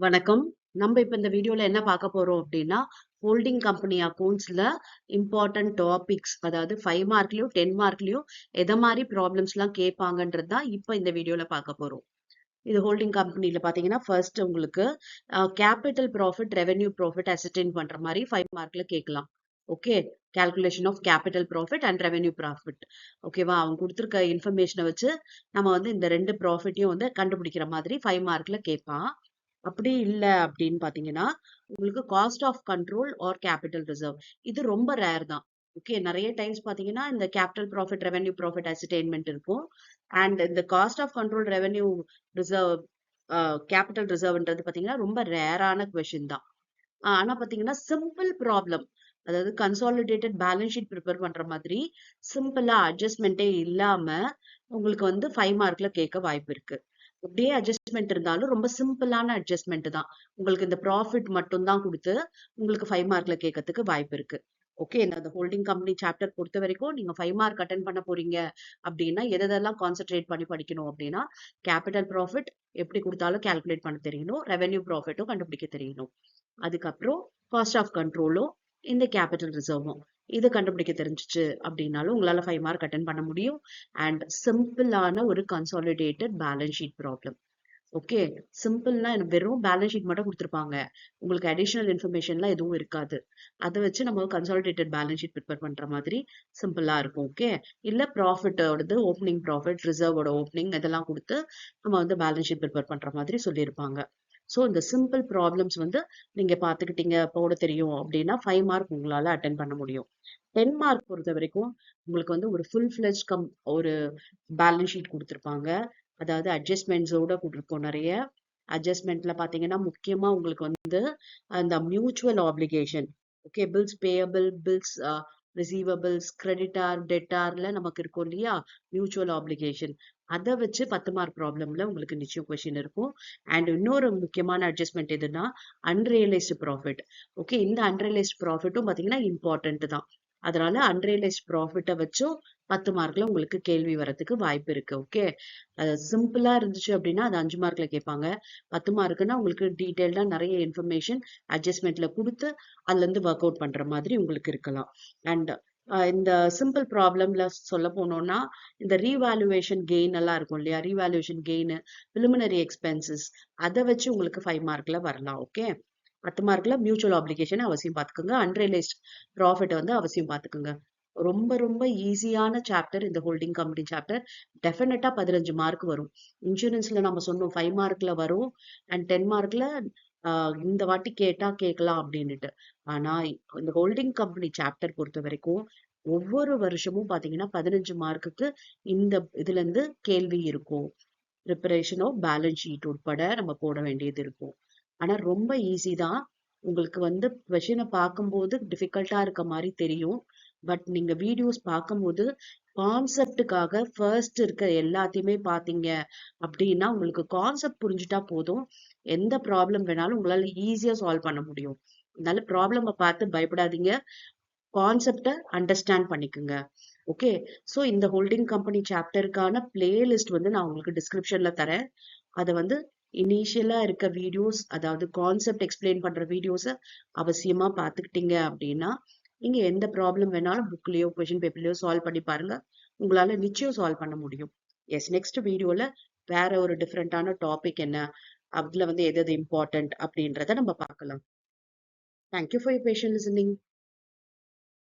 வணக்கம். நம்ம இப்ப இந்த வீடியோல என்ன பார்க்க போறோம் அப்படின்னா, ஹோல்டிங் கம்பெனி அக்கவுண்ட்ஸ்ல இம்பார்ட்டன்ட் டாபிக்ஸ் அதாவது 5 மார்க்லயும், 10 மார்க்லயும் எத மாரி ப்ராப்ளம்ஸ்லாம் கேட்பாங்கன்றது தான் இப்ப இந்த வீடியோல பார்க்க போறோம். இது ஹோல்டிங் கம்பெனில பார்த்தீங்கன்னா, ஃபர்ஸ்ட் உங்களுக்கு capital profit, revenue profit ascertain பண்ற மாரி 5 மார்க்ல கேட்கலாம். Okay. Calculation of capital profit and revenue profit. ஓகேவா? அவங்க குடுத்திருக்க இன்ஃபர்மேஷன வச்சு நம்ம வந்து இந்த 2 ப்ராஃபிட்டையும் வந்து கண்டுபிடிக்கிற மாதிரி 5 மார்க்ல கேட்பான். அப்படி இல்ல அப்படின்னு பாத்தீங்கன்னா, உங்களுக்கு cost of control or capital reserve. இது ரொம்ப ரேர் தான். ஓகே. நெறைய டைம்ஸ் பாத்தீங்கன்னா, இந்த capital profit, revenue profit ascertainment இருக்கும். அண்ட் இந்த cost of control, revenue reserve capital ரிசர்வ்ன்றது பாத்தீங்கன்னா, ரொம்ப ரேரான கொஸ்டின் தான். ஆனா பாத்தீங்கன்னா, சிம்பிள் ப்ராப்ளம். அதாவது கன்சாலிடேட்டட் பேலன்ஸ் ஷீட் பிரிப்பேர் பண்ற மாதிரி, சிம்பிளா அட்ஜஸ்ட்மென்ட்டே இல்லாம, உங்களுக்கு வந்து 5 மார்க்ல கேட்க வாய்ப்பு இருக்கு. அப்படியே அட்ஜஸ்ட்மென்ட் இருந்தாலும் ரொம்ப சிம்பிளான அட்ஜஸ்ட்மென்ட் தான். உங்களுக்கு இந்த ப்ராஃபிட் மட்டும் தான் குடுத்து, உங்களுக்கு 5 மார்க்ல கேட்கறதுக்கு வாய்ப்பு இருக்கு. ஓகே. இந்த ஹோல்டிங் கம்பெனி சாப்டர் பொறுத்தவரைக்கும் நீங்க 5 மார்க் அட்டெண்ட் பண்ண போறீங்க அப்படின்னா, எதெல்லாம் கான்சன்ட்ரேட் பண்ணி படிக்கணும் அப்படின்னா, கேபிட்டல் ப்ராஃபிட் எப்படி குடுத்தாலும் கால்குலேட் பண்ண தெரியணும். ரெவென்யூ ப்ராஃபிட்டும் கண்டுபிடிக்க தெரியணும். அதுக்கப்புறம் காஸ்ட் ஆஃப் கண்ட்ரோலும், இந்த கேபிட்டல் ரிசர்வும். இது கண்டுபிடிக்க தெரிஞ்சுச்சு அப்படின்னாலும் உங்களால 5 மார்க் அட்டெண்ட் பண்ண முடியும். அண்ட் சிம்பிளான ஒரு consolidated balance sheet problem. Okay. சிம்பிள்னா வெறும் பேலன்ஸ் ஷீட் மட்டும் குடுத்துருப்பாங்க. உங்களுக்கு அடிஷனல் இன்ஃபர்மேஷன்லாம் எதுவும் இருக்காது. அத வச்சு நம்ம கன்சாலிடேட்டட் பேலன்ஸ் ஷீட் ப்ரிப்பேர் பண்ற மாதிரி சிம்பிளா இருக்கும். ஓகே. இல்ல ப்ராஃபிட்டோடது ஓப்பனிங் ப்ராஃபிட், ரிசர்வோட ஓப்பனிங் இதெல்லாம் குடுத்து நம்ம வந்து பேலன்ஸ் ஷீட் ப்ரிப்பேர் பண்ற மாதிரி சொல்லியிருப்பாங்க. சோ இந்த சிம்பிள் ப்ராப்ளம்ஸ் வந்து நீங்க பார்த்துக்கிட்டீங்க, போட தெரியும் அப்படின்னா 5 மார்க் உங்களால அட்டெண்ட் பண்ண முடியும். 10 மார்க் பொறுத்தவரைக்கும் உங்களுக்கு வந்து ஒரு ஃபுல் ஃபிளெட்ஜ் ஒரு பேலன்ஸ் ஷீட் குடுத்திருப்பாங்க. அதாவது அட்ஜஸ்ட்மெண்ட்ஸோட குடுத்திருக்கும் நெறைய. அட்ஜஸ்ட்மெண்ட்ல பார்த்தீங்கன்னா, முக்கியமா உங்களுக்கு வந்து அந்த mutual application. Okay. Bills payable, bills receivables, creditor, டெட்டார்ல நமக்கு இருக்கும் இல்லையா? Mutual application. அத வச்சு 10 மார்க் ப்ராப்ளம்ல உங்களுக்கு நிச்சயம் கொஸ்டின் இருக்கும். அண்ட் இன்னொரு முக்கியமான அட்ஜஸ்ட்மெண்ட் எதுன்னா, அன்ரியலைஸ்டு ப்ராஃபிட். ஓகே. இந்த அன்ரியலைஸ்டு ப்ராஃபிட்டும் பார்த்தீங்கன்னா இம்பார்ட்டன்ட் தான். அதனால அன்ரியலைஸ்ட் ப்ராஃபிட்ட வச்சும் 10 மார்க்ல உங்களுக்கு கேள்வி வரதுக்கு வாய்ப்பு இருக்கு. ஓகே. அது சிம்பிளா இருந்துச்சு அப்படின்னா, அது 5 மார்க்ல கேட்பாங்க. 10 மார்க்குன்னா உங்களுக்கு டீட்டெயில்டா நெறைய இன்ஃபர்மேஷன் அட்ஜஸ்ட்மென்ட்ல குடுத்து, அதுலருந்து வொர்க் அவுட் பண்ற மாதிரி உங்களுக்கு இருக்கலாம். அண்ட் இந்த சிம்பிள் ப்ராப்ளம்ல சொல்ல போனோம்னா, இந்த ரீவேல்யூவேஷன் கெயின் எல்லாம் இருக்கும் இல்லையா? ரீவேல்யூவேஷன் கெயின், பிரிலிமினரி எக்ஸ்பென்சஸ் அத வச்சு உங்களுக்கு 5 மார்க்ல வரலாம். ஓகே. 10 மார்க்ல மியூச்சுவல் ஆப்ளிகேஷன் அவசியம் பார்த்துக்கோங்க. அன்ரியலைஸ்ட் ப்ராஃபிட் வந்து அவசியம் பார்த்துக்கோங்க. ரொம்ப ரொம்ப ஈஸியான சாப்டர் இந்த ஹோல்டிங் கம்பெனி சாப்டர். டெஃபினட்டா 15 மார்க் வரும். இன்சூரன்ஸ்ல நம்ம சொன்னோம் 5 மார்க்ல வரும். அண்ட் 10 மார்க்ல இந்த வாட்டி கேட்டா கேட்கலாம் அப்படின்னுட்டு. ஆனா இந்த ஹோல்டிங் கம்பெனி சாப்டர் பொறுத்தவரைக்கும் ஒவ்வொரு வருஷமும் பார்த்தீங்கன்னா 15 மார்க்குக்கு இந்த இதுல இருந்து கேள்வி இருக்கும். பிரிப்பரேஷன் ஆஃப் பேலன்ஸ் ஷீட் உட்பட நம்ம போட வேண்டியது இருக்கும். ஆனா ரொம்ப ஈஸி தான். உங்களுக்கு வந்து கொஸ்டின பார்க்கும்போது டிஃபிகல்ட்டா இருக்க மாரி தெரியும். பட் நீங்க வீடியோஸ் பார்க்கும்போது கான்செப்ட்டுக்காக ஃபர்ஸ்ட் இருக்க எல்லாத்தையுமே பார்த்தீங்க அப்படின்னா, உங்களுக்கு கான்செப்ட் புரிஞ்சுட்டா போதும். எந்த ப்ராப்ளம் வேணாலும் உங்களால ஈஸியா சால்வ் பண்ண முடியும். அதனால ப்ராப்ளம பார்த்து பயப்படாதீங்க. கான்செப்ட்ட அண்டர்ஸ்டாண்ட் பண்ணிக்கங்க. ஓகே. சோ இந்த ஹோல்டிங் கம்பெனி சாப்டருக்கான பிளேலிஸ்ட் வந்து நான் உங்களுக்கு டிஸ்கிரிப்ஷன்ல தரேன். அத வந்து இனிஷியலா இருக்க வீடியோஸ், அதாவது கான்செப்ட் எக்ஸ்பிளைன் பண்ற வீடியோஸ அவசியமா பார்த்துக்கிட்டீங்க அப்படின்னா, நீங்க எந்த ப்ராப்ளம் வேணாலும் புக்லயோ, கொஸ்டின் பேப்பர்லயோ சால்வ் பண்ணி பாருங்க. உங்களால நிச்சயம் சால்வ் பண்ண முடியும். எஸ். நெக்ஸ்ட் வீடியோல வேற ஒரு டிஃபரெண்டான டாபிக் என்ன? அதுல வந்து எது எது இம்பார்ட்டன்ட் அப்படின்றத நம்ம பார்க்கலாம். Thank you for your patient listening.